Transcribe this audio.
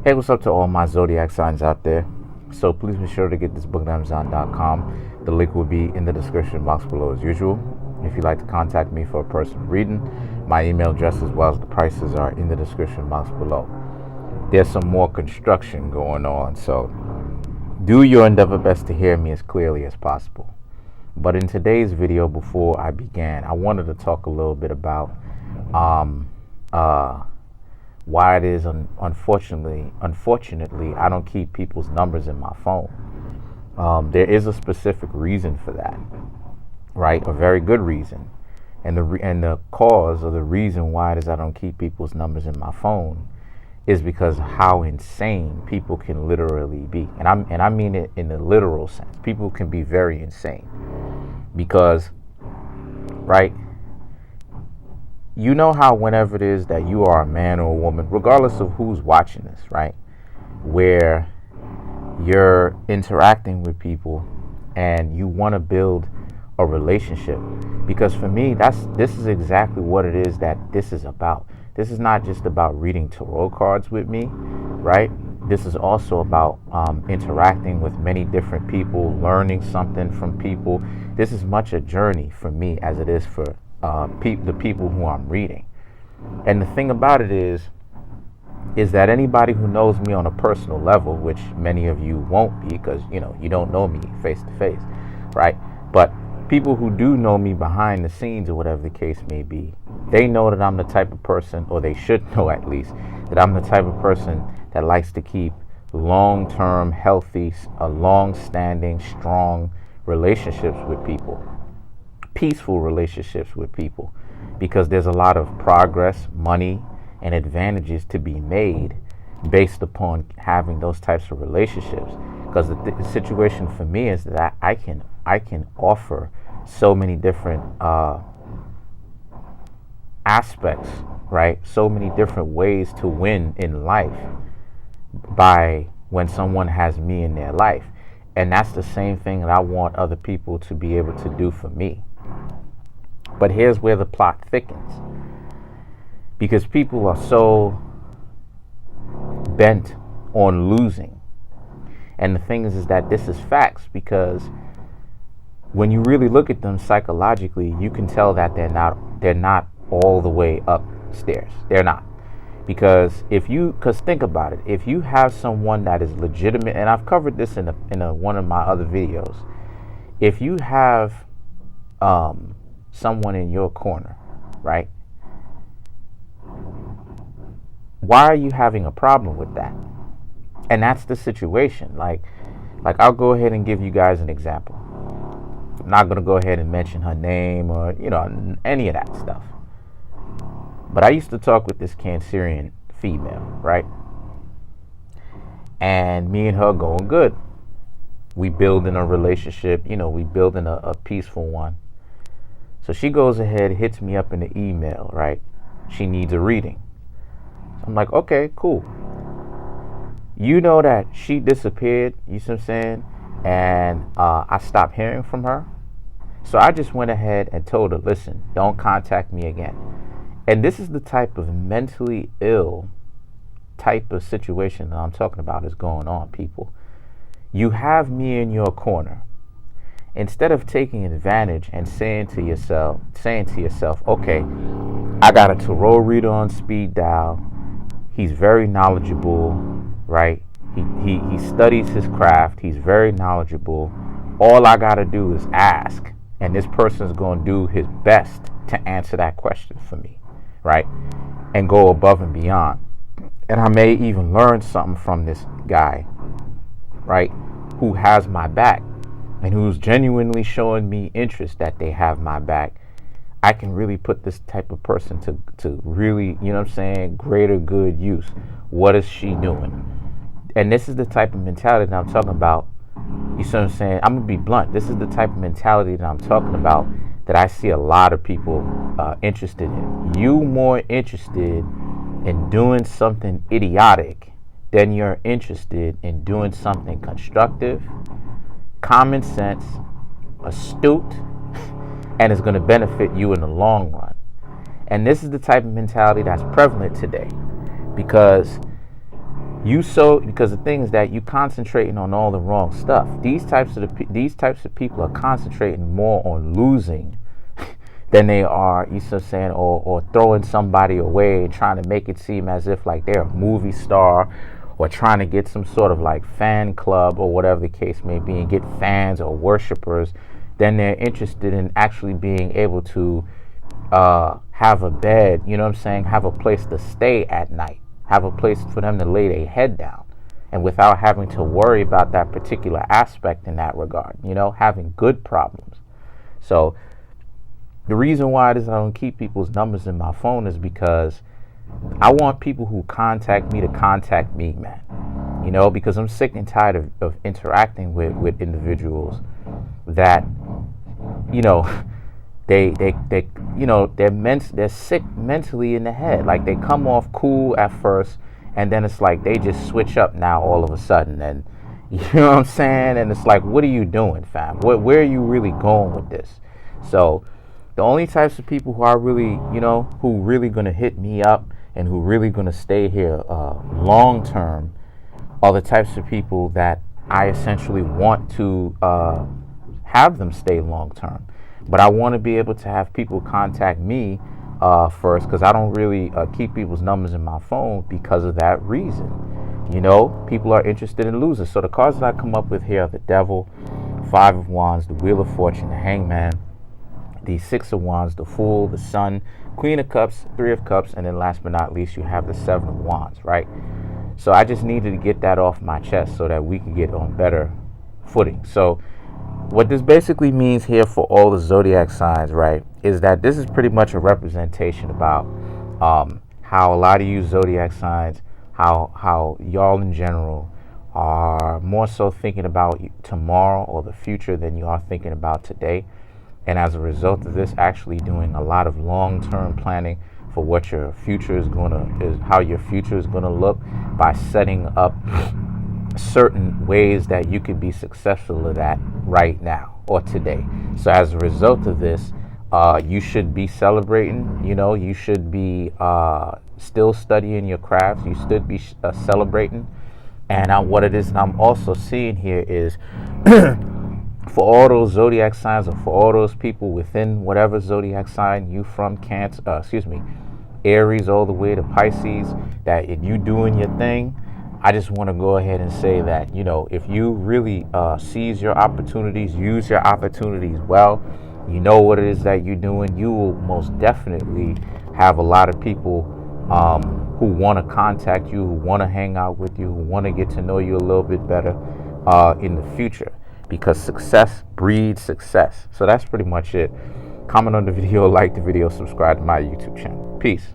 Hey, what's up to all my zodiac signs out there? So please be sure to get this book at Amazon.com. The link will be in the description box below as usual. If you'd like to contact me for a personal reading, my email address as well as the prices are in the description box below. There's some more construction going on, so do your endeavor best to hear me as clearly as possible. But in today's video, before I began, I wanted to talk a little bit about why it is unfortunately I don't keep people's numbers in my phone. There is a specific reason for that, right? A very good reason, and the cause of the reason why it is I don't keep people's numbers in my phone is because of how insane people can literally be, and I mean it in the literal sense. People can be very insane because, right? You know how whenever it is that you are a man or a woman, regardless of who's watching this, right, where you're interacting with people and you want to build a relationship, because for me, this is exactly what it is that this is about. This is not just about reading tarot cards with me, right? This is also about interacting with many different people, learning something from people. This is much a journey for me as it is for the people who I'm reading. And the thing about it is that anybody who knows me on a personal level, which many of you won't be because you don't know me face to face, right? But people who do know me behind the scenes or whatever the case may be, they know that I'm the type of person, or they should know at least, that I'm the type of person that likes to keep long-term, healthy, long-standing, strong relationships with people. Peaceful relationships with people, because there's a lot of progress, money, and advantages to be made based upon having those types of relationships. Because the situation for me is that I can offer so many different aspects, right? So many different ways to win in life by when someone has me in their life. And that's the same thing that I want other people to be able to do for me. But here's where the plot thickens, because people are so bent on losing. And the thing is that this is facts, because when you really look at them psychologically, you can tell that they're not all the way upstairs. They're not. Because think about it, if you have someone that is legitimate, and I've covered this in one of my other videos, if you have someone in your corner, right? Why are you having a problem with that? And that's the situation. Like I'll go ahead and give you guys an example. I'm not going to go ahead and mention her name or any of that stuff. But I used to talk with this Cancerian female, right? And me and her going good. We building a relationship, we building a peaceful one. So she goes ahead, hits me up in the email, right? She needs a reading. So I'm like, okay, cool. You know that she disappeared, you see what I'm saying? And I stopped hearing from her. So I just went ahead and told her, listen, don't contact me again. And this is the type of mentally ill type of situation that I'm talking about is going on, people. You have me in your corner. Instead of taking advantage and saying to yourself, okay, I got a tarot reader on speed dial. He's very knowledgeable, right? He studies his craft. He's very knowledgeable. All I got to do is ask, and this person's going to do his best to answer that question for me, right? And go above and beyond. And I may even learn something from this guy, right, who has my back and who's genuinely showing me interest that they have my back. I can really put this type of person to really, greater good use. What is she doing? And this is the type of mentality that I'm talking about. You see what I'm saying? I'm going to be blunt. This is the type of mentality that I'm talking about that I see a lot of people interested in. You more interested in doing something idiotic than you're interested in doing something constructive, common sense, astute, and it's going to benefit you in the long run. And this is the type of mentality that's prevalent today, because because the thing is that you concentrating on all the wrong stuff. These types of people are concentrating more on losing than they are, you know what I'm saying, or throwing somebody away and trying to make it seem as if like they're a movie star, or trying to get some sort of like fan club or whatever the case may be and get fans or worshipers. Then they're interested in actually being able to have a bed, you know what I'm saying, have a place to stay at night, have a place for them to lay their head down, and without having to worry about that particular aspect in that regard, you know, having good problems. So the reason why I don't keep people's numbers in my phone is because I want people who contact me to contact me, man. You know, because I'm sick and tired of interacting with individuals that, you know, they you know, they're sick mentally in the head. Like, they come off cool at first, and then it's like they just switch up now all of a sudden, and you know what I'm saying? And it's like, what are you doing, fam? Where are you really going with this? So the only types of people who are really, you know, who really going to hit me up and who really going to stay here long term are the types of people that I essentially want to have them stay long term. But I want to be able to have people contact me first, because I don't really keep people's numbers in my phone because of that reason. You know, people are interested in losing. So the cards that I come up with here are the Devil, Five of Wands, the Wheel of Fortune, the Hangman, the Six of Wands, the Fool, the Sun, Queen of Cups, Three of Cups, and then last but not least, you have the Seven of Wands, right? So I just needed to get that off my chest so that we could get on better footing. So what this basically means here for all the zodiac signs, right, is that this is pretty much a representation about how a lot of you zodiac signs, how y'all in general are more so thinking about tomorrow or the future than you are thinking about today. And as a result of this, actually doing a lot of long-term planning for what your future is how your future is gonna look, by setting up certain ways that you could be successful at that right now or today. So as a result of this, you should be celebrating. You know, you should be still studying your crafts. You should be celebrating. And what it is I'm also seeing here is for all those zodiac signs, or for all those people within whatever zodiac sign you from, Aries all the way to Pisces, that if you doing your thing, I just want to go ahead and say that, you know, if you really seize your opportunities, use your opportunities well, you know what it is that you're doing, you will most definitely have a lot of people who want to contact you, who want to hang out with you, who want to get to know you a little bit better in the future. Because success breeds success. So that's pretty much it. Comment on the video, like the video, subscribe to my YouTube channel. Peace.